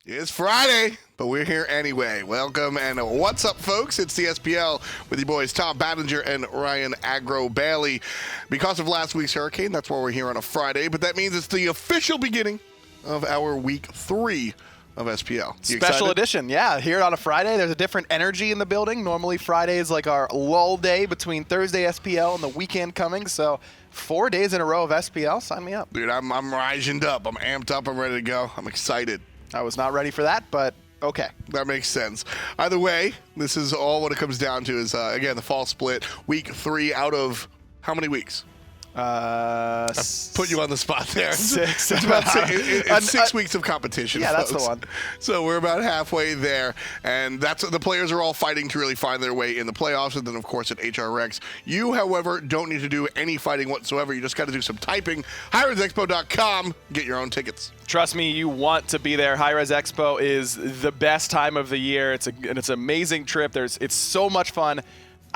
It's Friday, but we're here anyway. Welcome and what's up, folks? It's the SPL with your boys Tom Battinger and Ryan Agro Bailey. Because of last week's hurricane, that's why we're here on a Friday, but that means it's the official beginning of our week 3 of SPL. Special edition, yeah. Here on a Friday, there's a different energy in the building. Normally Friday is like our lull day between Thursday SPL and the weekend coming, so 4 days in a row of SPL, sign me up. Dude, I'm rising up. I'm amped up. I'm ready to go. I'm excited. I was not ready for that, but okay. That makes sense. Either way, this is all what it comes down to is, again, the fall split, week 3 out of how many weeks? I put you on the spot there. Six. It's 6 weeks of competition, yeah, folks. that's the one. So we're about halfway there, and that's the players are all fighting to really find their way in the playoffs, and then, of course, at HRX. You, however, don't need to do any fighting whatsoever. You just got to do some typing. hi-rezexpo.com. Get your own tickets. Trust me, you want to be there. Hi-Rez Expo is the best time of the year. It's an amazing trip. It's so much fun.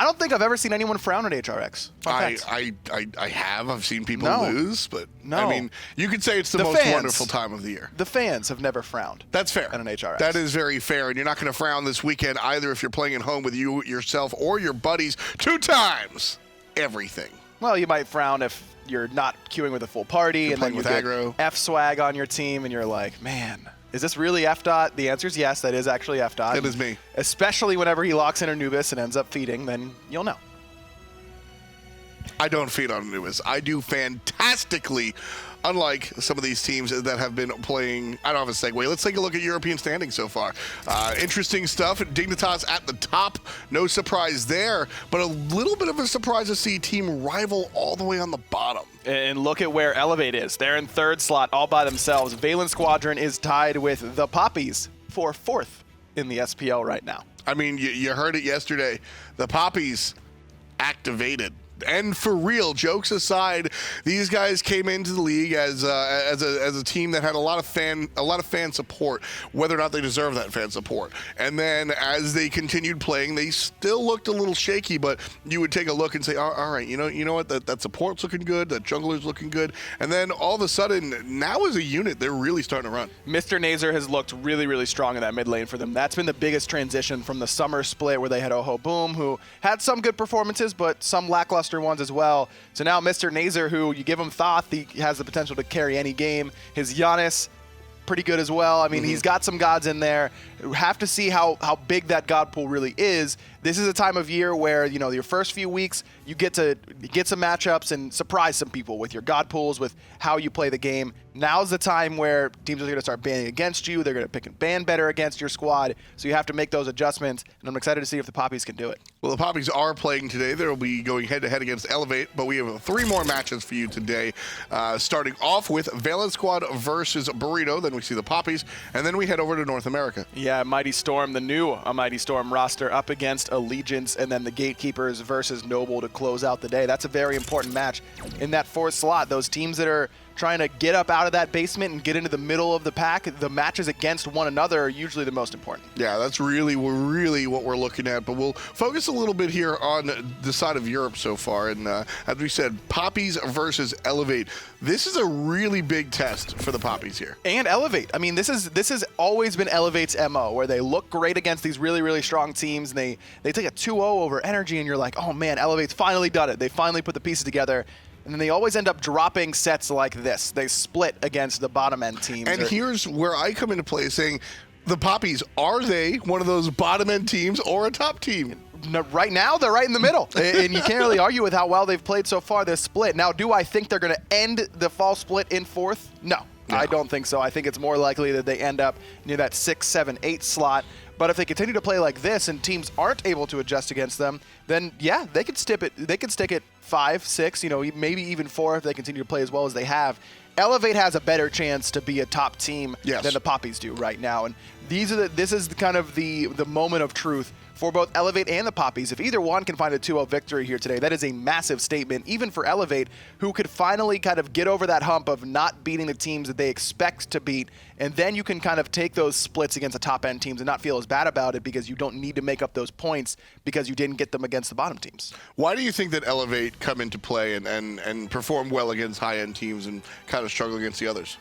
I don't think I've ever seen anyone frown at HRX. I have. I've seen people lose, but no. I mean, you could say it's the most wonderful time of the year. The fans have never frowned. That's fair. At an HRX. That is very fair, and you're not going to frown this weekend either if you're playing at home with you, yourself, or your buddies 2 times everything. Well, you might frown if you're not queuing with a full party, and then you get aggro. F-swag on your team, and you're like, man, is this really F-Dot? The answer is yes, that is actually F-Dot. That is me. Especially whenever he locks in Anubis and ends up feeding, then you'll know. I don't feed on Anubis. I do fantastically, unlike some of these teams that have been playing. I don't have a segue. Let's take a look at European standings so far. Interesting stuff. Dignitas at the top. No surprise there, but a little bit of a surprise to see Team Rival all the way on the bottom. And look at where Elevate is. They're in 3rd slot all by themselves. Valance Squadron is tied with the Poppies for 4th in the SPL right now. I mean, you heard it yesterday. The Poppies activated. And for real, jokes aside, these guys came into the league as a team that had a lot of fan support, whether or not they deserve that fan support. And then as they continued playing, they still looked a little shaky, but you would take a look and say, all right, you know what, that support's looking good, that jungler's looking good. And then all of a sudden, now as a unit, they're really starting to run. Mr. Nazer has looked really, really strong in that mid lane for them. That's been the biggest transition from the summer split where they had Oho Boom, who had some good performances, but some lackluster ones as well. So now Mr. Nazer, who you give him Thoth, he has the potential to carry any game. His Giannis, pretty good as well. I mean, he's got some gods in there. We have to see how big that god pool really is. This is a time of year where, you know, your first few weeks, you get to get some matchups and surprise some people with your god pools, with how you play the game. Now's the time where teams are going to start banning against you. They're going to pick and ban better against your squad. So you have to make those adjustments, and I'm excited to see if the Poppies can do it. Well, the Poppies are playing today. They'll be going head-to-head against Elevate, but we have 3 more matches for you today, starting off with Valance Squad versus Burrito. Then we see the Poppies, and then we head over to North America. Yeah, Mighty Storm, the new Mighty Storm roster up against Allegiance, and then the Gatekeepers versus Noble to close out the day. That's a very important match in that 4th slot. Those teams that are trying to get up out of that basement and get into the middle of the pack, the matches against one another are usually the most important. Yeah, that's really what we're looking at, but we'll focus a little bit here on the side of Europe so far, and as we said, Poppies versus Elevate. This is a really big test for the Poppies here. And Elevate. I mean, this has always been Elevate's MO, where they look great against these really, really strong teams, and they take a 2-0 over Energy, and you're like, oh man, Elevate's finally done it. They finally put the pieces together. And then they always end up dropping sets like this. They split against the bottom-end teams. And here's where I come into play saying, the Poppies, are they one of those bottom-end teams or a top team? No, right now, they're right in the middle. And you can't really argue with how well they've played so far this split. Now, do I think they're going to end the fall split in 4th? No, I don't think so. I think it's more likely that they end up near that 6, 7, 8 slot. But if they continue to play like this and teams aren't able to adjust against them, then yeah, they could stick it 5, 6, you know, maybe even 4 if they continue to play as well as they have. Elevate has a better chance to be a top team than the Poppies do right now, and this is kind of the moment of truth for both Elevate and the Poppies. If either one can find a 2-0 victory here today, that is a massive statement, even for Elevate, who could finally kind of get over that hump of not beating the teams that they expect to beat, and then you can kind of take those splits against the top-end teams and not feel as bad about it because you don't need to make up those points because you didn't get them against the bottom teams. Why do you think that Elevate come into play and perform well against high-end teams and kind of struggle against the others?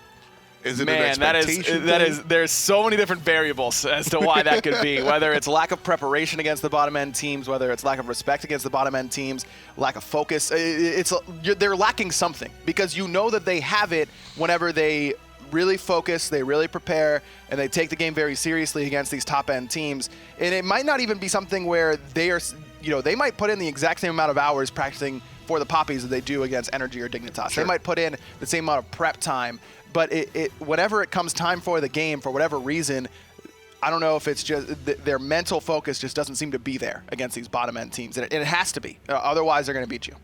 Is it an Man, expectation that thing? is. There's so many different variables as to why that could be. Whether it's lack of preparation against the bottom end teams, whether it's lack of respect against the bottom end teams, lack of focus. They're lacking something because you know that they have it whenever they really focus, they really prepare, and they take the game very seriously against these top end teams. And it might not even be something where they are, they might put in the exact same amount of hours practicing for the Poppies that they do against Energy or Dignitas. Sure. They might put in the same amount of prep time. But whenever it comes time for the game, for whatever reason, I don't know if it's just their mental focus just doesn't seem to be there against these bottom end teams, and it has to be. Otherwise, they're going to beat you.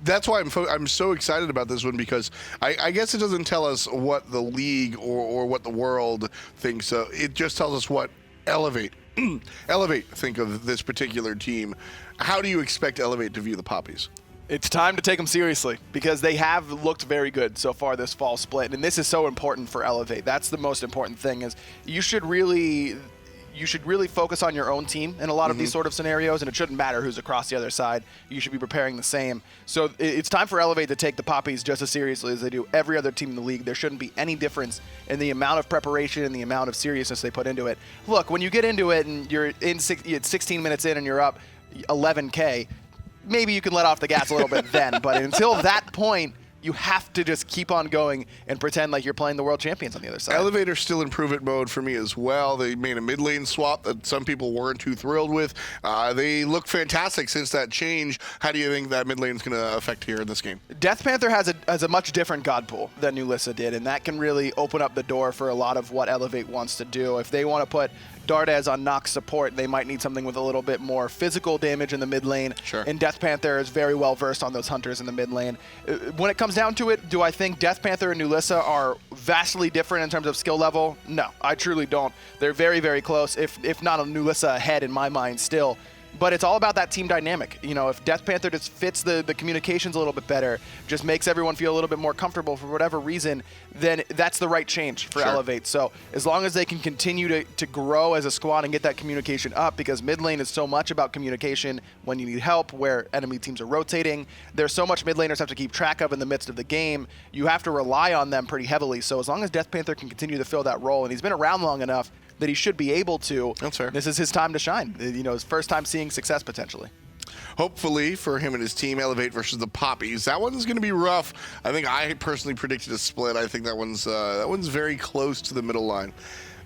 That's why I'm so excited about this one, because I guess it doesn't tell us what the league or what the world thinks. It just tells us what Elevate think of this particular team. How do you expect Elevate to view the Poppies? It's time to take them seriously because they have looked very good so far this fall split, and this is so important for Elevate. That's the most important thing. Is you should really focus on your own team in a lot of these sort of scenarios, and it shouldn't matter who's across the other side. You should be preparing the same. So it's time for Elevate to take the Poppies just as seriously as they do every other team in the league. There shouldn't be any difference in the amount of preparation and the amount of seriousness they put into it. Look, when you get into it and you're 16 minutes in and you're up 11K, maybe you can let off the gas a little bit then, but until that point, you have to just keep on going and pretend like you're playing the world champions on the other side. Elevator's still in prove-it mode for me as well. They made a mid lane swap that some people weren't too thrilled with. They look fantastic since that change. How do you think that mid lane's going to affect here in this game? Death Panther has a much different god pool than Nulissa did, and that can really open up the door for a lot of what Elevate wants to do. If they want to put Dardes on Nox support, they might need something with a little bit more physical damage in the mid lane. Sure. And Death Panther is very well versed on those hunters in the mid lane. When it comes down to it, do I think Death Panther and Nulissa are vastly different in terms of skill level? No, I truly don't. They're very, very close, if not a Nulissa ahead in my mind still. But it's all about that team dynamic. If Death Panther just fits the communications a little bit better, just makes everyone feel a little bit more comfortable for whatever reason, then that's the right change for Elevate. So as long as they can continue to grow as a squad and get that communication up, because mid lane is so much about communication when you need help, where enemy teams are rotating. There's so much mid laners have to keep track of in the midst of the game. You have to rely on them pretty heavily. So as long as Death Panther can continue to fill that role, and he's been around long enough that he should be able to. That's fair. This is his time to shine. His first time seeing success potentially. Hopefully for him and his team, Elevate versus the Poppies. That one's going to be rough. I think I personally predicted a split. I think that one's very close to the middle line.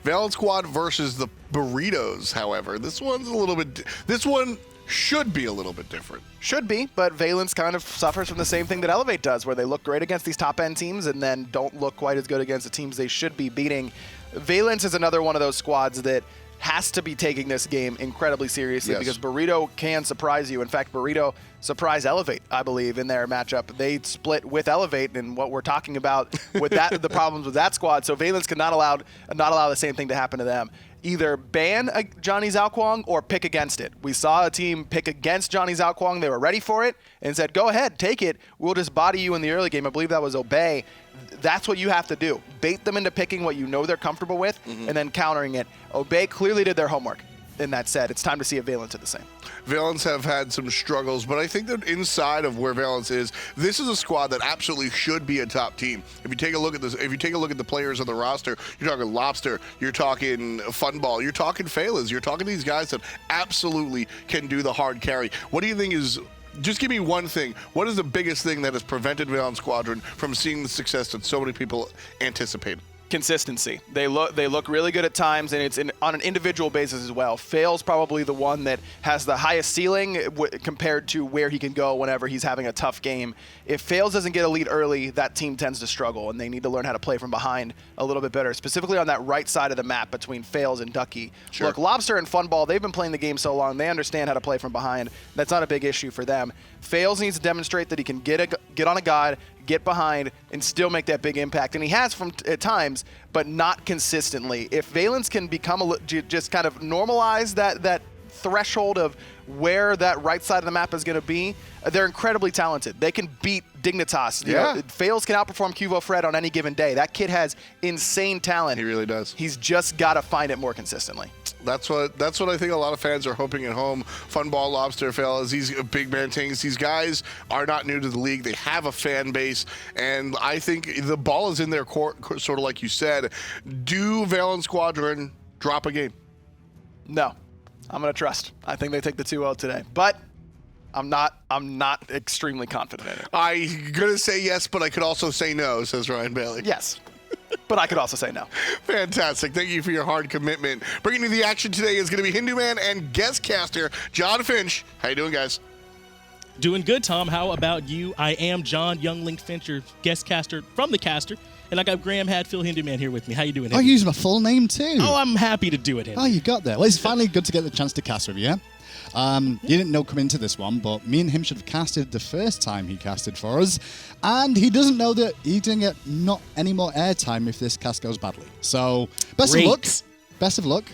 Valance Squad versus the Burritos, however. This one should be a little bit different. Should be, but Valance kind of suffers from the same thing that Elevate does, where they look great against these top-end teams and then don't look quite as good against the teams they should be beating. Valance is another one of those squads that has to be taking this game incredibly seriously because Burrito can surprise you. In fact, Burrito surprised Elevate, I believe, in their matchup. They split with Elevate, and what we're talking about with that, the problems with that squad. So Valance cannot allow the same thing to happen to them. Either ban Johnny Zhao Kuang or pick against it. We saw a team pick against Johnny Zhao Kuang. They were ready for it and said, go ahead, take it. We'll just body you in the early game. I believe that was Obey. That's what you have to do. Bait them into picking what you know they're comfortable with and then countering it. Obey clearly did their homework. In that said, it's time to see if Valance did the same. Valance have had some struggles, but I think that inside of where Valance is, this is a squad that absolutely should be a top team. If you take a look at this, if you take a look at the players on the roster, you're talking Lawbster, you're talking Funballer, you're talking Faeles, you're talking these guys that absolutely can do the hard carry. What do you think is? Just give me one thing. What is the biggest thing that has prevented Valance Squadron from seeing the success that so many people anticipate? Consistency. They look really good at times, and it's on an individual basis as well. Fail's probably the one that has the highest ceiling compared to where he can go whenever he's having a tough game. If Faeles doesn't get a lead early, that team tends to struggle, and they need to learn how to play from behind a little bit better, specifically on that right side of the map between Faeles and Ducky. Sure. Look, Lawbster and Funball, they've been playing the game so long, they understand how to play from behind. That's not a big issue for them. Faeles needs to demonstrate that he can get on a god, get behind, and still make that big impact. And he has at times, but not consistently. If Valance can become just kind of normalize that threshold of where that right side of the map is going to be, they're incredibly talented. They can beat Dignitas. You know, Faeles can outperform Cuvo Fred on any given day. That kid has insane talent. He really does. He's just got to find it more consistently. That's what I think a lot of fans are hoping at home. Funball, Lawbster, Faeles, these BigManTingz, these guys are not new to the league. They have a fan base, and I think the ball is in their court, sort of like you said. Do Valance Squadron drop a game? No. I'm going to trust. I think they take the 2-0 today. But I'm not extremely confident in it. I'm going to say yes, but I could also say no, says Ryan Bailey. Yes. But I could also say no. Fantastic. Thank you for your hard commitment. Bringing you the action today is going to be Hindu Man and guest caster John Finch. How you doing, guys? Doing good, Tom. How about you? I am John Younglink Finch, your guest caster from the caster. And I got Graham Hadfield Hindu Man here with me. How you doing, Hindu? Oh, you're using my full name too? Oh, I'm happy to do it, Hindu. Oh, you got there. Well, it's finally good to get the chance to cast with you. You didn't know coming into this one, but me and him should have casted the first time he casted for us. And he doesn't know that he didn't get not any more airtime if this cast goes badly. So, best of luck. Best of luck.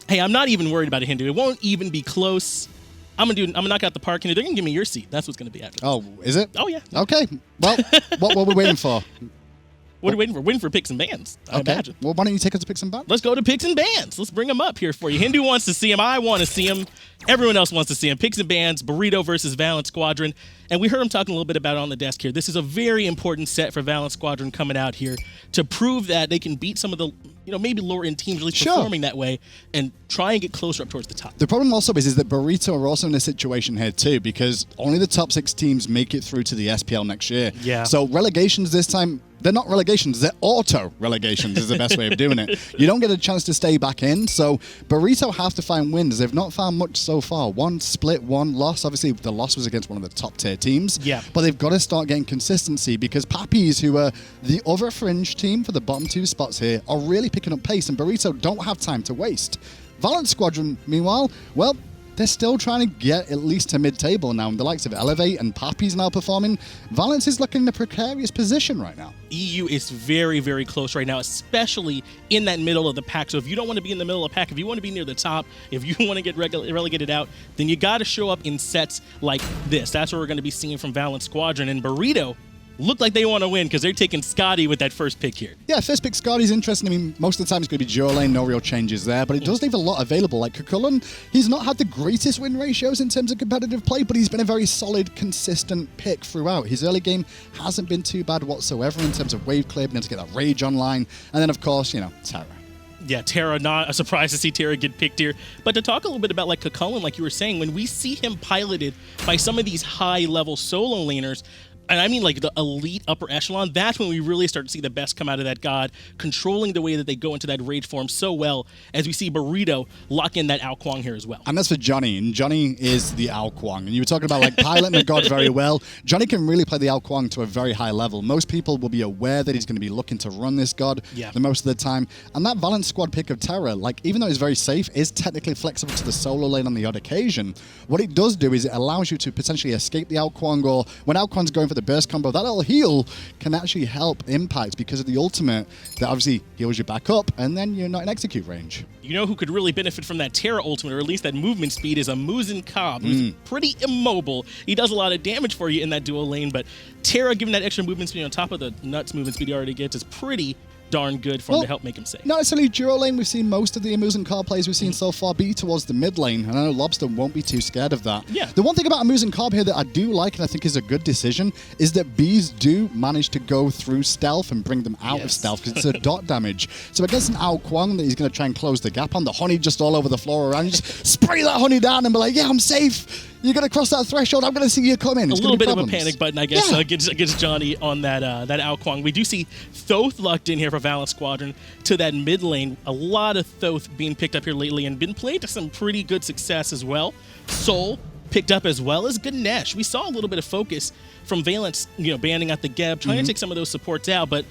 Hey, I'm not even worried about it, Hindu. It won't even be close. I'm gonna knock out the park, Hindu. They're gonna give me your seat. That's what's gonna be after. Oh, is it? Oh, yeah. Okay. Well, what were we waiting for? What are we waiting for? Waiting for picks and bans, I imagine. Well, why don't you take us to picks and bans? Let's go to picks and bans. Let's bring them up here for you. Hindu wants to see him. I want to see him. Everyone else wants to see him. Picks and bans, Burrito versus Valance Squadron. And we heard him talking a little bit about it on the desk here. This is a very important set for Valance Squadron coming out here to prove that they can beat some of the, maybe lower end teams really performing that way and try and get closer up towards the top. The problem also is that Burrito are also in a situation here too, because only the top 6 teams make it through to the SPL next year. Yeah. So relegations this time, they're not relegations, they're auto-relegations is the best way of doing it. You don't get a chance to stay back in, so Burrito have to find wins. They've not found much so far. 1 split, 1 loss. Obviously, the loss was against one of the top-tier teams. Yeah. But they've got to start getting consistency because Pappies, who are the other fringe team for the bottom 2 spots here, are really picking up pace, and Burrito don't have time to waste. Valance Squadron, meanwhile, well, they're still trying to get at least to mid-table now. And the likes of Elevate and Pappy's now performing. Valance is looking in a precarious position right now. EU is very, very close right now, especially in that middle of the pack. So if you don't want to be in the middle of the pack, if you want to be near the top, if you want to get relegated out, then you got to show up in sets like this. That's what we're going to be seeing from Valance Squadron. And Burrito look like they want to win because they're taking Skadi with that first pick here. Yeah, first pick Skadi's interesting. I mean, most of the time it's going to be Chulainn, no real changes there, but it does leave a lot available. Like Chulainn, he's not had the greatest win ratios in terms of competitive play, but he's been a very solid, consistent pick throughout. His early game hasn't been too bad whatsoever in terms of wave clear, being able to get that rage online, and then of course, Terra. Yeah, Terra, not a surprise to see Terra get picked here. But to talk a little bit about like Chulainn, like you were saying, when we see him piloted by some of these high-level solo laners, and I mean like the elite upper echelon, that's when we really start to see the best come out of that god, controlling the way that they go into that rage form so well, as we see Burrito lock in that Kuang here as well. And that's for Johnny, and Johnny is the Kuang. And you were talking about like piloting the god very well. Johnny can really play the Kuang to a very high level. Most people will be aware that he's going to be looking to run this god the most of the time. And that Valance Squad pick of Terra, like even though it's very safe, is technically flexible to the solo lane on the odd occasion. What it does do is it allows you to potentially escape the Kuang, or when Kuang's going for the burst combo, that little heal can actually help impact because of the ultimate that obviously heals you back up and then you're not in execute range. You know who could really benefit from that Terra ultimate, or at least that movement speed, is a Muzen Cobb, who's pretty immobile. He does a lot of damage for you in that dual lane, but Terra giving that extra movement speed on top of the nuts movement speed he already gets is pretty darn good for him to help make him safe. Not necessarily dual lane. We've seen most of the Muzen Cobb plays we've seen so far be towards the mid lane, and I know Lawbster won't be too scared of that. Yeah. The one thing about Muzen Cobb here that I do like and I think is a good decision is that bees do manage to go through stealth and bring them out of stealth because it's a dot damage. So against an Kuang that he's going to try and close the gap on, the honey just all over the floor around, you just spray that honey down and be like, yeah, I'm safe. You're going to cross that threshold. I'm going to see you coming. A little bit of a panic button, I guess, gets Johnny on that Kuang. We do see Thoth locked in here for Valance Squadron to that mid lane. A lot of Thoth being picked up here lately and been played to some pretty good success as well. Soul picked up as well as Ganesha. We saw a little bit of focus from Valance, banning out the Geb, trying to take some of those supports out, but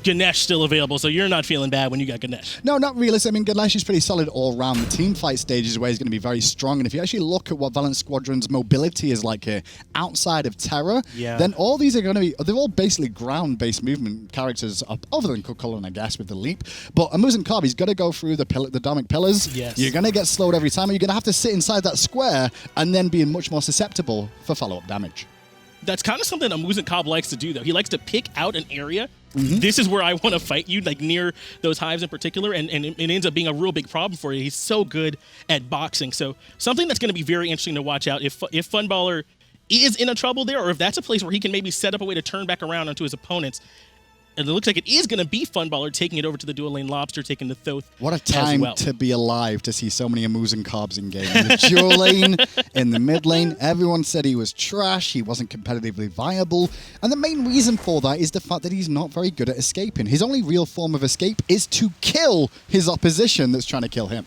Ganesh still available, so you're not feeling bad when you got Ganesh. No, not really. I mean, Ganesh is pretty solid all round. The team fight stage is where he's going to be very strong. And if you actually look at what Valance Squadron's mobility is like here, outside of Terra, then all these are going to be, they're all basically ground-based movement characters, other than Chulainn, I guess, with the leap. But a Muzen Cobb, he's got to go through the Dharmic pillars. Yes. You're going to get slowed every time, and you're going to have to sit inside that square and then be much more susceptible for follow-up damage. That's kind of something a Muzen Cobb likes to do, though. He likes to pick out an area. This is where I want to fight you, like near those hives in particular, and it ends up being a real big problem for you. He's so good at boxing. So something that's going to be very interesting to watch out if Funballer is in a trouble there, or if that's a place where he can maybe set up a way to turn back around onto his opponents. And it looks like it is going to be Funballer taking it over to the dual lane Lawbster, taking the Thoth. What a time to be alive to see so many Muzen Cobbs in game. In the dual lane, in the mid lane, everyone said he was trash, he wasn't competitively viable. And the main reason for that is the fact that he's not very good at escaping. His only real form of escape is to kill his opposition that's trying to kill him.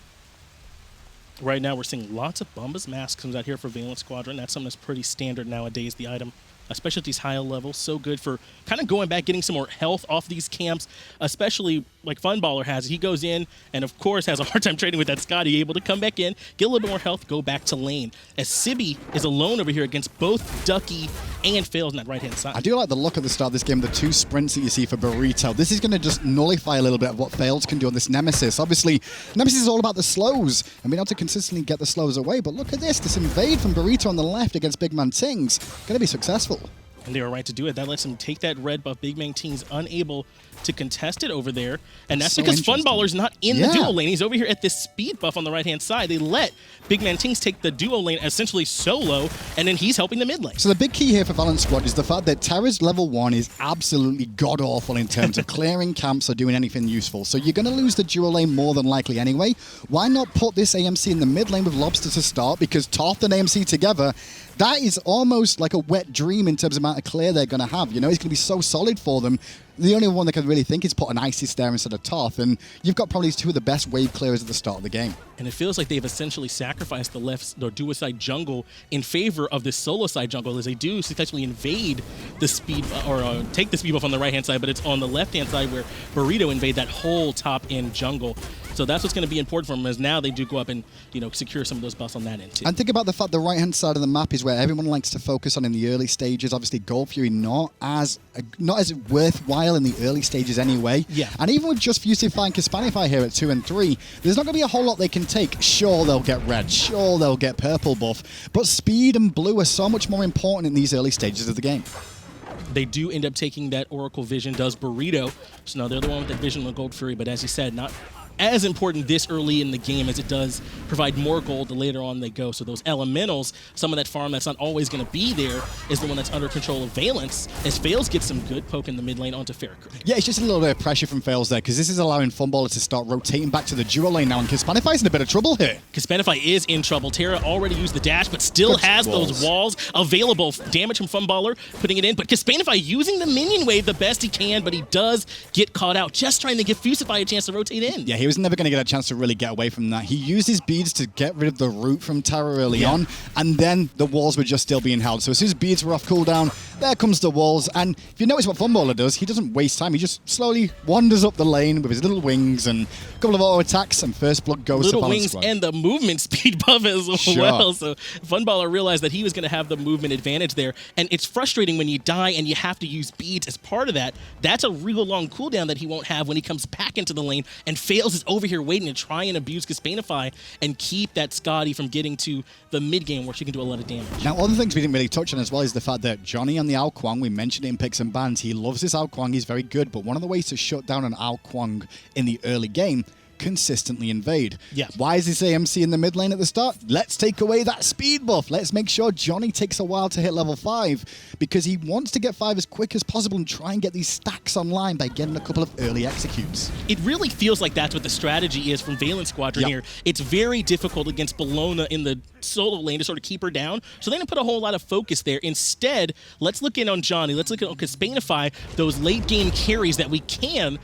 Right now, we're seeing lots of Bombas Masks comes out here for Valance Squadron. That's something that's pretty standard nowadays, the item. Especially at these higher levels, so good for kind of going back, getting some more health off these camps, especially like Funballer has. He goes in and, of course, has a hard time trading with that Skadi, able to come back in, get a little bit more health, go back to lane. As Sibi is alone over here against both Ducky and Faeles on that right-hand side. I do like the look at the start of this game, the two sprints that you see for Burrito. This is going to just nullify a little bit of what Faeles can do on this Nemesis. Obviously, Nemesis is all about the slows, and being able to consistently get the slows away. But look at this invade from Burrito on the left against BigManTingz. Going to be successful. And they were right to do it. That lets him take that red buff. BigManTingz unable to contest it over there. And that's so because Funballer's not in the duo lane. He's over here at this speed buff on the right-hand side. They let BigManTingz take the duo lane essentially solo, and then he's helping the mid lane. So the big key here for Valance Squad is the fact that Terra's level 1 is absolutely god-awful in terms of clearing camps or doing anything useful. So you're going to lose the duo lane more than likely anyway. Why not put this AMC in the mid lane with Lawbster to start? Because Thoth and AMC together, that is almost like a wet dream in terms of the amount of clear they're going to have. You know, it's going to be so solid for them. The only one they can really think is put an Isis there instead of Thoth, and you've got probably two of the best wave clearers at the start of the game. And it feels like they've essentially sacrificed the left or duo side jungle in favor of this solo side jungle, as they do successfully invade the speed or take the speed buff on the right hand side, but it's on the left hand side where Burrito invade that whole top end jungle. So that's what's going to be important for them, as now they do go up and, you know, secure some of those buffs on that end too. And think about the fact the right-hand side of the map is where everyone likes to focus on in the early stages. Obviously, Gold Fury not as worthwhile in the early stages anyway. Yeah. And even with just Fusify and Kespainify here at 2 and 3, there's not going to be a whole lot they can take. Sure, they'll get red. Sure, they'll get purple buff. But speed and blue are so much more important in these early stages of the game. They do end up taking that Oracle Vision, does Burrito. So now they're the one with that Vision with Gold Fury, but as you said, not as important this early in the game as it does provide more gold the later on they go. So those elementals, some of that farm that's not always going to be there, is the one that's under control of Valance, as Faeles gets some good poke in the mid lane onto FaraKrik. Yeah, it's just a little bit of pressure from Faeles there, because this is allowing Funballer to start rotating back to the duo lane now, and Kespainify's in a bit of trouble here. Kespainify is in trouble. Terra already used the dash, but still has those walls available. Damage from Funballer, putting it in, but Kespainify using the minion wave the best he can, but he does get caught out, just trying to give Fusify a chance to rotate in. Yeah, he was never going to get a chance to really get away from that. He used his beads to get rid of the root from Terra early on, and then the walls were just still being held. So as soon as beads were off cooldown, there comes the walls. And if you notice what Funballer does, he doesn't waste time. He just slowly wanders up the lane with his little wings and a couple of auto attacks, and first blood goes to Valance Squad. And the movement speed buff as well. So Funballer realized that he was going to have the movement advantage there. And it's frustrating when you die and you have to use beads as part of that. That's a real long cooldown that he won't have when he comes back into the lane, and Faeles is over here waiting to try and abuse Kespainify and keep that Skadi from getting to the mid game where she can do a lot of damage. Now, other things we didn't really touch on as well is the fact that Dzoni on the Kuang, we mentioned it in picks and bans, he loves this Kuang, he's very good, but one of the ways to shut down an Kuang in the early game, consistently invade. Yeah. Why is this AMC in the mid lane at the start? Let's take away that speed buff. Let's make sure Dzoni takes a while to hit level 5, because he wants to get 5 as quick as possible and try and get these stacks online by getting a couple of early executes. It really feels like that's what the strategy is from Valance Squadron here. It's very difficult against Bellona in the solo lane to sort of keep her down, so they didn't put a whole lot of focus there. Instead, let's look in on Dzoni, let's look at Kespainify, those late game carries that we can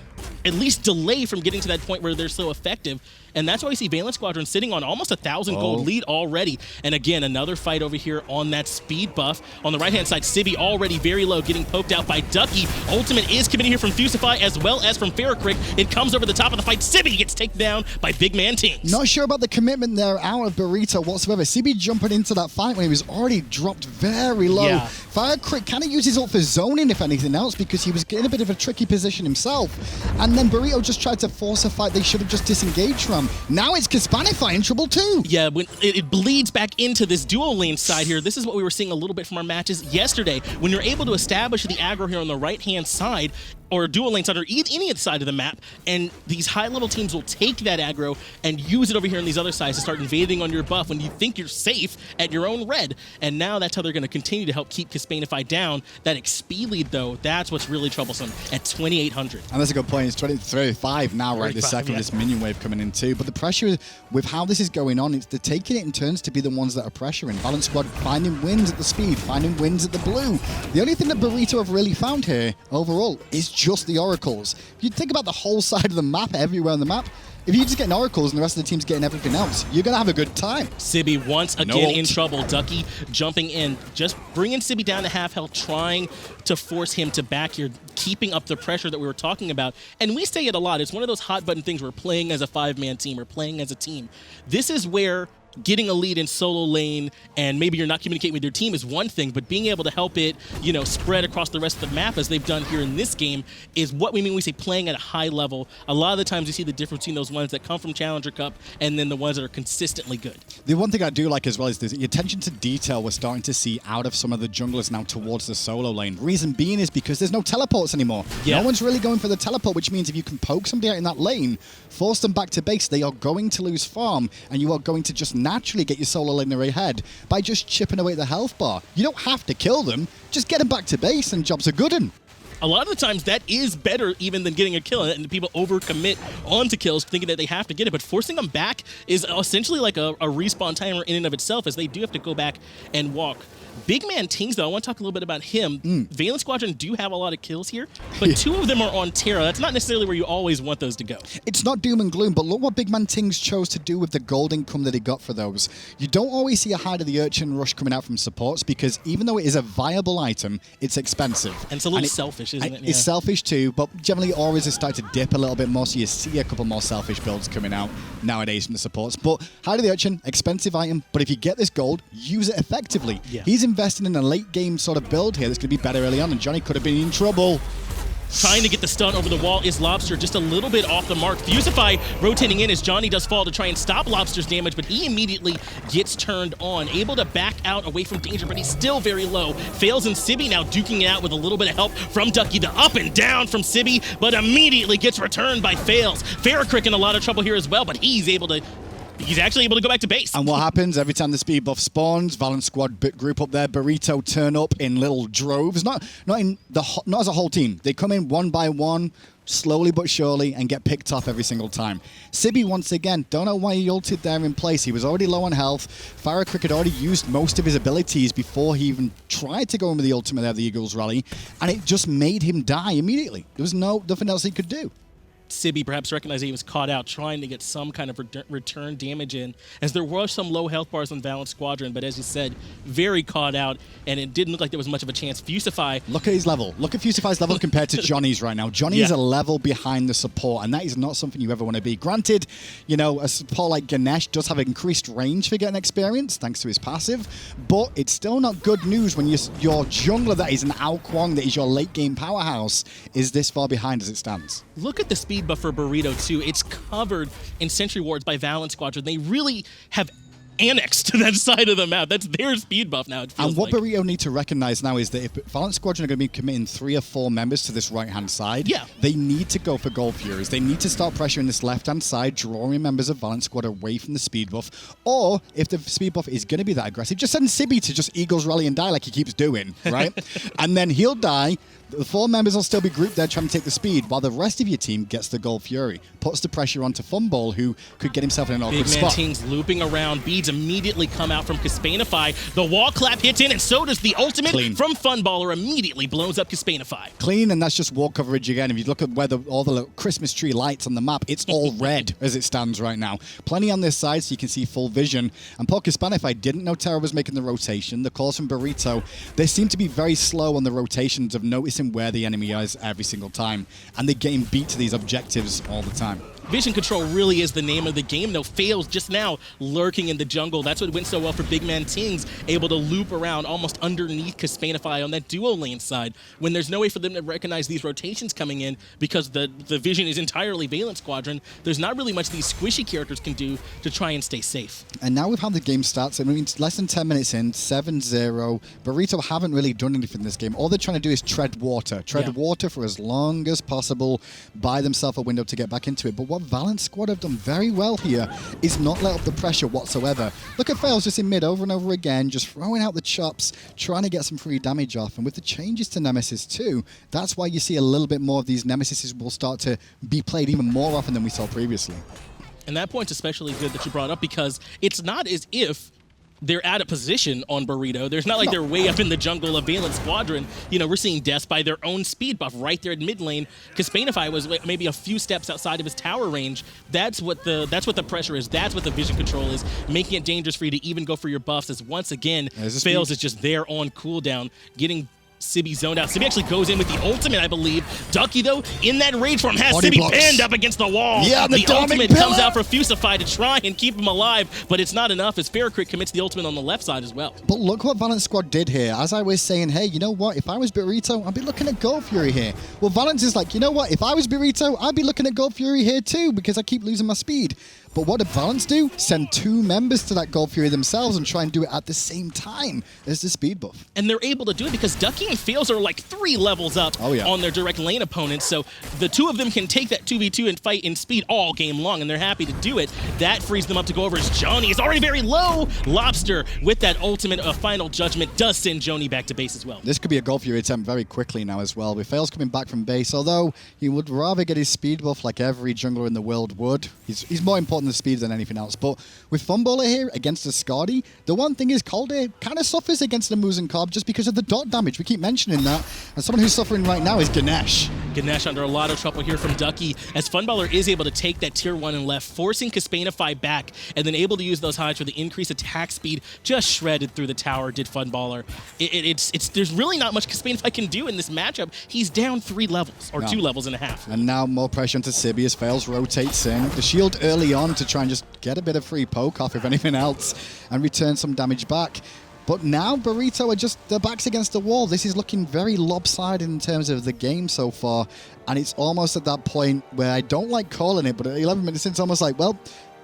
at least delay from getting to that point where they're so effective. And that's why we see Valance Squadron sitting on almost 1,000 gold lead already. And again, another fight over here on that speed buff. On the right-hand side, Sibi already very low, getting poked out by Ducky. Ultimate is committing here from Fusify as well as from FaraKrik. It comes over the top of the fight. Sibi gets taken down by BigManTingz. Not sure about the commitment there out of Burrito whatsoever. Sibi jumping into that fight when he was already dropped very low. Yeah. FaraKrik kind of uses ult for zoning, if anything else, because he was in a bit of a tricky position himself. And then Burrito just tried to force a fight they should have just disengaged from. Now it's Kespainify in trouble too. Yeah, when it bleeds back into this dual lane side here. This is what we were seeing a little bit from our matches yesterday. When you're able to establish the aggro here on the right-hand side, or dual lane side, or any side of the map, and these high-level teams will take that aggro and use it over here on these other sides to start invading on your buff when you think you're safe at your own red. And now that's how they're going to continue to help keep Kespainify down. That XP lead, though, that's what's really troublesome at 2,800. And that's a good point. It's 35 now, right, this second, this minion wave coming in too. But the pressure with how this is going on, they're taking it in turns to be the ones that are pressuring. Valance Squad finding wins at the speed, finding wins at the blue. The only thing that Burrito have really found here, overall, is just the oracles. If you think about the whole side of the map, everywhere on the map, if you're just getting oracles and the rest of the team's getting everything else, you're going to have a good time. Sibi once again in trouble. Ducky jumping in, just bringing Sibi down to half health, trying to force him to back here, keeping up the pressure that we were talking about. And we say it a lot. It's one of those hot button things. We're playing as a 5-man team. We're playing as a team. This is where getting a lead in solo lane and maybe you're not communicating with your team is one thing, but being able to help it, you know, spread across the rest of the map as they've done here in this game is what we mean when we say playing at a high level. A lot of the times you see the difference between those ones that come from Challenger Cup and then the ones that are consistently good. The one thing I do like as well is the attention to detail we're starting to see out of some of the junglers now towards the solo lane. Reason being is because there's no teleports anymore. Yeah. No one's really going for the teleport, which means if you can poke somebody out in that lane, force them back to base, they are going to lose farm and you are going to just naturally get your solo laner ahead by just chipping away the health bar. You don't have to kill them, just get them back to base and job's a good one. A lot of the times that is better even than getting a kill, and people overcommit onto kills thinking that they have to get it, but forcing them back is essentially like a respawn timer in and of itself, as they do have to go back and walk. BigManTingz, though, I want to talk a little bit about him. Valance Squadron do have a lot of kills here, but 2 of them are on Terra. That's not necessarily where you always want those to go. It's not doom and gloom, but look what BigManTingz chose to do with the gold income that he got for those. You don't always see a Hide of the Urchin rush coming out from supports because even though it is a viable item, it's expensive. And it's a little selfish, isn't it? It's selfish too, but generally auras have started to dip a little bit more, so you see a couple more selfish builds coming out nowadays from the supports. But Hide of the Urchin, expensive item, but if you get this gold, use it effectively. Yeah. He's investing in a late game sort of build here that's going to be better early on, and Dzoni could have been in trouble. Trying to get the stun over the wall is Lawbster, just a little bit off the mark. Fusify rotating in as Dzoni does fall to try and stop Lawbster's damage, but he immediately gets turned on. Able to back out away from danger, but he's still very low. Faeles and Sibi now duking it out with a little bit of help from Ducky. The up and down from Sibi, but immediately gets returned by Faeles. FaraKrik in a lot of trouble here as well, but he's actually able to go back to base. And what happens every time the speed buff spawns? Valance Squad group up there. Burrito turn up in little droves. Not as a whole team. They come in one by one, slowly but surely, and get picked off every single time. Sibi, once again, don't know why he ulted there in place. He was already low on health. FaraKrik had already used most of his abilities before he even tried to go in with the ultimate there, the Eagles Rally, and it just made him die immediately. There was nothing else he could do. Sibi perhaps recognizing he was caught out, trying to get some kind of return damage in, as there were some low health bars on Valance Squadron, but as you said, very caught out, and it didn't look like there was much of a chance. Fusify. Look at his level. Look at Fusify's level compared to Dzoni's right now. Dzoni is a level behind the support, and that is not something you ever want to be. Granted, you know, a support like Ganesha does have increased range for getting experience, thanks to his passive, but it's still not good news when your jungler that is an Kuang, that is your late game powerhouse, is this far behind as it stands. Look at the speed buff for Burrito, too. It's covered in sentry wards by Valance Squadron. They really have annexed to that side of the map. That's their speed buff now, it feels And what like. Burrito need to recognize now is that if Valance Squadron are going to be committing 3 or 4 members to this right-hand side, they need to go for Gold Furies. They need to start pressuring this left-hand side, drawing members of Valance Squad away from the speed buff. Or, if the speed buff is going to be that aggressive, just send Sibi to just Eagles Rally and die like he keeps doing, right? And then he'll die. The 4 members will still be grouped there trying to take the speed, while the rest of your team gets the Gold Fury. Puts the pressure onto Funballer, who could get himself in an awkward spot. BigManTingz looping around. trades immediately come out from Kespainify. The wall clap hits in, and so does the ultimate from Funballer, immediately blows up Kespainify. Clean, and that's just wall coverage again. If you look at where all the little Christmas tree lights on the map, it's all red as it stands right now. Plenty on this side so you can see full vision. And poor Kespainify didn't know Terra was making the rotation. The calls from Burrito, they seem to be very slow on the rotations of noticing where the enemy is every single time. And they're getting beat to these objectives all the time. Vision control really is the name of the game, though. Faeles just now lurking in the jungle. That's what went so well for BigManTingz, able to loop around almost underneath Kespainify on that duo lane side when there's no way for them to recognize these rotations coming in because the vision is entirely Valance Squadron. There's not really much these squishy characters can do to try and stay safe. And now with how the game starts, I mean, it's less than 10 minutes in, 7-0. Burrito haven't really done anything in this game. All they're trying to do is tread water. Water for as long as possible, buy themselves a window to get back into it. But what Valance Squad have done very well here is not let up the pressure whatsoever. Look at Faeles just in mid over and over again, just throwing out the chops, trying to get some free damage off. And with the changes to Nemesis too, that's why you see a little bit more of these Nemesises will start to be played even more often than we saw previously. And that point's especially good that you brought up because it's not as if they're out of position on Burrito. There's not like they're way up in the jungle of Valance Squadron. You know, we're seeing deaths by their own speed buff right there in mid lane. Kespainify was maybe a few steps outside of his tower range. That's what the pressure is. That's what the vision control is, making it dangerous for you to even go for your buffs as once again, Faeles is just there on cooldown, getting Sibi zoned out. Sibi actually goes in with the ultimate, I believe. Ducky, though, in that rage form, has Sibi pinned up against the wall. Yeah, the ultimate comes out for Fusify to try and keep him alive, but it's not enough as FaraKrik commits the ultimate on the left side as well. But look what Valance Squad did here. As I was saying, hey, you know what? If I was Burrito, I'd be looking at Gold Fury here. Well, Valance is like, you know what? If I was Burrito, I'd be looking at Gold Fury here too because I keep losing my speed. But what did Valance do? Send 2 members to that Gold Fury themselves and try and do it at the same time as the speed buff. And they're able to do it because Ducky and Faeles are like 3 levels up on their direct lane opponents. So the 2 of them can take that 2v2 and fight in speed all game long, and they're happy to do it. That frees them up to go over as Dzoni is already very low. Lawbster, with that ultimate final judgment, does send Dzoni back to base as well. This could be a Gold Fury attempt very quickly now as well, with Faeles coming back from base, although he would rather get his speed buff like every jungler in the world would. He's more important than speed than anything else. But with Funballer here against the Skadi, the one thing is Calder kind of suffers against the Muzen Cobb just because of the dot damage. We keep mentioning that. And someone who's suffering right now is Ganesha. Ganesha under a lot of trouble here from Ducky, as Funballer is able to take that tier 1 and left, forcing Kespainify back, and then able to use those highs for the increased attack speed. Just shredded through the tower, did Funballer. There's really not much Kespainify can do in this matchup. He's down 3 levels, or 2 levels and a half. And now more pressure onto Sibi as Faeles rotates in. The shield early on to try and just get a bit of free poke off, if anything else, and return some damage back. But now Burrito are just their backs against the wall. This is looking very lopsided in terms of the game so far. And it's almost at that point where I don't like calling it, but at 11 minutes in, it's almost like, well,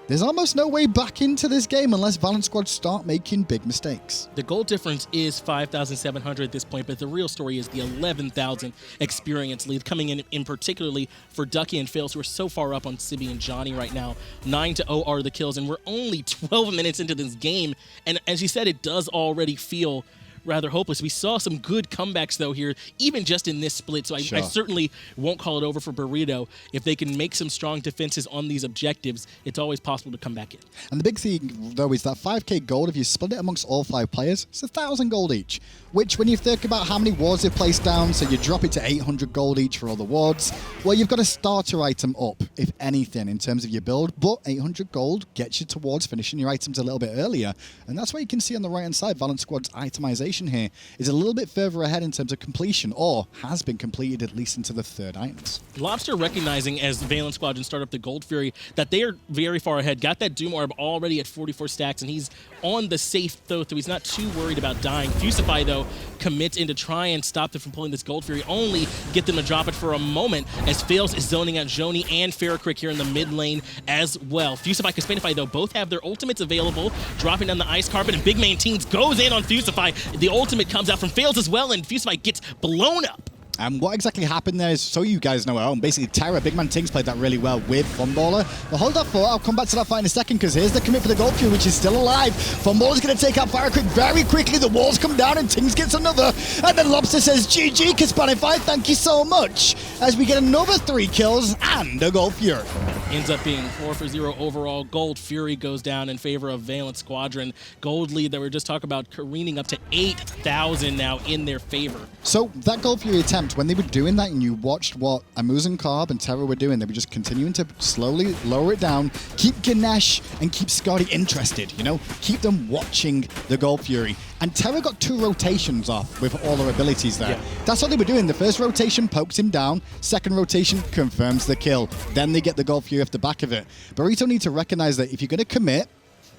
there's almost no way back into this game unless Valance Squad start making big mistakes. The goal difference is 5,700 at this point, but the real story is the 11,000 experience lead coming in particularly for Ducky and Faeles, who are so far up on Sibi and Dzoni right now. 9-0 are the kills, and we're only 12 minutes into this game. And as you said, it does already feel rather hopeless. We saw some good comebacks, though, here, even just in this split, so I certainly won't call it over for Burrito. If they can make some strong defenses on these objectives, it's always possible to come back in. And the big thing, though, is that 5k gold, if you split it amongst all 5 players, it's 1,000 gold each. Which, when you think about how many wards they've placed down, so you drop it to 800 gold each for all the wards, well, you've got a starter item up, if anything, in terms of your build, but 800 gold gets you towards finishing your items a little bit earlier. And that's what you can see on the right-hand side. Valance Squad's itemization here is a little bit further ahead in terms of completion, or has been completed at least into the 3rd items. Lawbster recognizing as Valance Squadron start up the Gold Fury that they are very far ahead. Got that Doom Orb already at 44 stacks, and he's on the safe Thoth, so he's not too worried about dying. Fusify, though, commits in to try and stop them from pulling this Gold Fury, only get them to drop it for a moment as Faeles is zoning out Dzoni and FaraKrik here in the mid lane as well. Fusify, Kespainify, though, both have their ultimates available, dropping down the ice carpet, and BigManTingz goes in on Fusify. The ultimate comes out from Faeles as well, and Fusify gets blown up. And what exactly happened there is, so you guys know at home, basically Terra, BigManTingz played that really well with Funballer. But hold that thought, I'll come back to that fight in a second, because here's the commit for the Gold Fury, which is still alive. Funballer's going to take out FaraKrik very quickly, the walls come down and Tings gets another. And then Lawbster says, GG, Kespainify, thank you so much. as we get another 3 kills and a Gold Fury. Ends up being 4-for-0 overall. Gold Fury goes down in favor of Valance Squadron. Gold lead that we were just talking about careening up to 8,000 now in their favor. So that Gold Fury attempt, when they were doing that and you watched what Muzen, Carb, and Terra were doing, they were just continuing to slowly lower it down, keep Ganesha and keep Skadi interested, you know? Keep them watching the Gold Fury. And Terra got 2 rotations off with all her abilities there. Yeah. That's what they were doing. The first rotation pokes him down. Second rotation confirms the kill. Then they get the Gold Fury off the back of it. Burrito needs to recognize that if you're going to commit,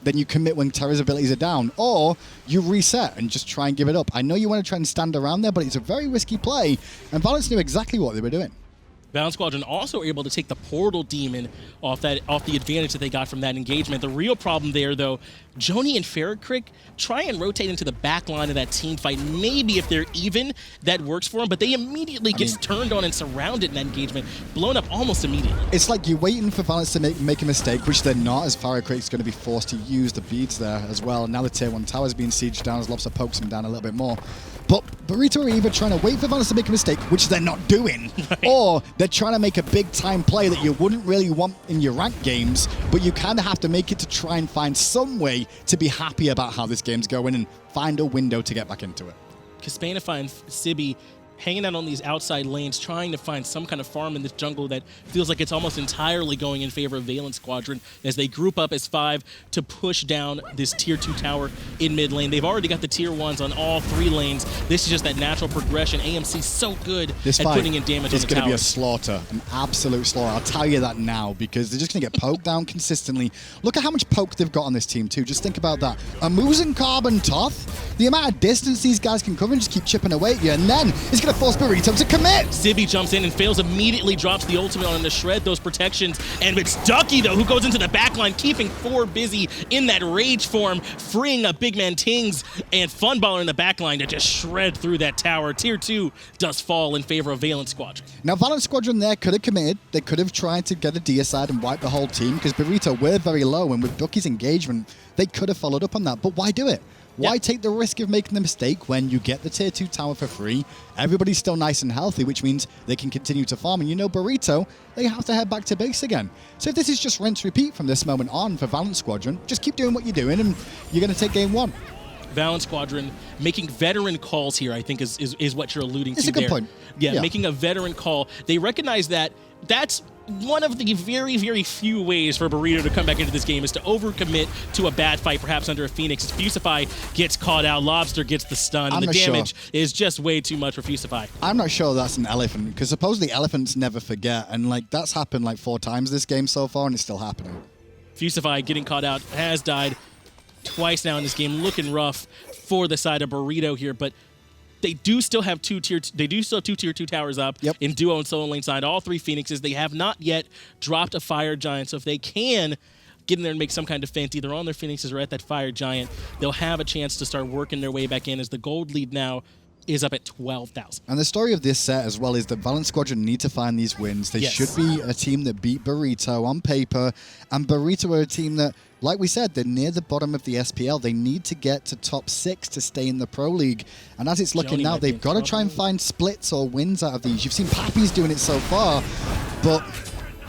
then you commit when Terra's abilities are down, or you reset and just try and give it up. I know you want to try and stand around there, but it's a very risky play, and Valance knew exactly what they were doing. Valance Squadron also able to take the Portal Demon off the advantage that they got from that engagement. The real problem there, though, Dzoni and FaraKrik try and rotate into the back line of that team fight. Maybe if they're even, that works for them, but they immediately gets turned on and surrounded in that engagement, blown up almost immediately. It's like you're waiting for Valance to make a mistake, which they're not, as FaraKrik's going to be forced to use the beads there as well. And now the Tier 1 tower's being sieged down as Lawbster pokes him down a little bit more. But Burrito are either trying to wait for Valance to make a mistake, which they're not doing, right, or they're trying to make a big-time play that you wouldn't really want in your ranked games, but you kind of have to make it to try and find some way to be happy about how this game's going and find a window to get back into it. Kespainify and Sibi hanging out on these outside lanes, trying to find some kind of farm in this jungle that feels like it's almost entirely going in favor of Valance Squadron as they group up as 5 to push down this Tier 2 tower in mid lane. They've already got the Tier 1s on all 3 lanes. This is just that natural progression. AMC's so good at putting in damage on the towers. It's going to be a slaughter, an absolute slaughter. I'll tell you that now, because they're just going to get poked down consistently. Look at how much poke they've got on this team, too. Just think about that. A Muzen, Carbon, Thoth, the amount of distance these guys can cover and just keep chipping away at you, and then it's going to force Burrito to commit. Sibi jumps in and Faeles immediately drops the ultimate on him to shred those protections. And it's Ducky, though, who goes into the backline, keeping 4 busy in that rage form, freeing up BigManTingz and Funballer in the backline to just shred through that tower. Tier 2 does fall in favor of Valance Squadron. Now, Valance Squadron there could have committed. They could have tried to get a deicide and wipe the whole team, because Burrito were very low, and with Ducky's engagement, they could have followed up on that. But why do it? Why take the risk of making the mistake when you get the Tier 2 tower for free? Everybody's still nice and healthy, which means they can continue to farm. And you know Burrito, they have to head back to base again. So if this is just rinse repeat from this moment on for Valance Squadron, just keep doing what you're doing and you're going to take game 1. Valance Squadron making veteran calls here, I think, is what you're alluding to there. It's a good point. Yeah, making a veteran call. They recognize that that's one of the very, very few ways for Burrito to come back into this game is to overcommit to a bad fight, perhaps under a Phoenix. Fusify gets caught out, Lawbster gets the stun. The damage is just way too much for Fusify. I'm not sure that's an elephant, because supposedly elephants never forget, and like that's happened like 4 times this game so far, and it's still happening. Fusify getting caught out, has died twice now in this game, looking rough for the side of Burrito here, but they do still have 2 Tier 2 towers up in duo and solo lane side. All 3 Phoenixes. They have not yet dropped a Fire Giant, so if they can get in there and make some kind of feint, either on their Phoenixes or at that Fire Giant, they'll have a chance to start working their way back in, as the gold lead now is up at 12,000. And the story of this set as well is that Valance Squadron need to find these wins. They should be a team that beat Burrito on paper, and Burrito are a team that, like we said, they're near the bottom of the SPL. They need to get to top 6 to stay in the Pro League. And as it's looking now, they've got to try and find splits or wins out of these. You've seen Pappy's doing it so far, but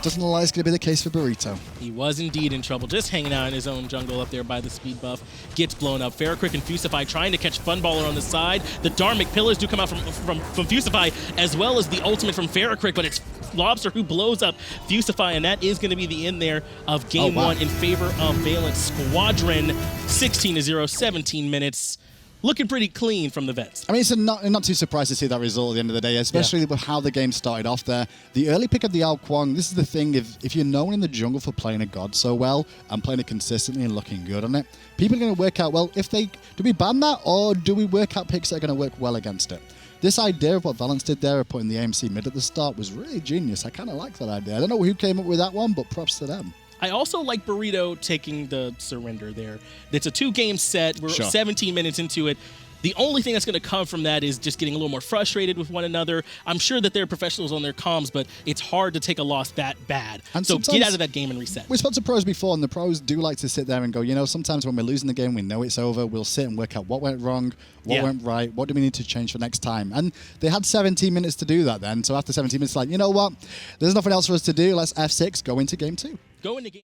doesn't look like it's going to be the case for Burrito. He was indeed in trouble, just hanging out in his own jungle up there by the speed buff. Gets blown up. FaraKrik and Fusify trying to catch Funballer on the side. The Dharmic Pillars do come out from Fusify, as well as the ultimate from FaraKrik, but it's Lawbster who blows up Fusify, and that is going to be the end there of game 1 in favor of Valance Squadron. 16-0, 17 minutes. Looking pretty clean from the vets. I mean, it's not too surprised to see that result at the end of the day, especially with how the game started off there. The early pick of the Kuang, this is the thing, if you're known in the jungle for playing a god so well and playing it consistently and looking good on it, people are going to work out, well, do we ban that, or do we work out picks that are going to work well against it? This idea of what Valance did there of putting the AMC mid at the start was really genius. I kind of like that idea. I don't know who came up with that one, but props to them. I also like Burrito taking the surrender there. It's a 2-game set. We're 17 minutes into it. The only thing that's going to come from that is just getting a little more frustrated with one another. I'm sure that they're professionals on their comms, but it's hard to take a loss that bad. And so get out of that game and reset. We spoke to pros before, and the pros do like to sit there and go, you know, sometimes when we're losing the game, we know it's over. We'll sit and work out what went wrong, what went right, what do we need to change for next time. And they had 17 minutes to do that then. So after 17 minutes, like, you know what? There's nothing else for us to do. Let's F6, go into game 2. Go into game.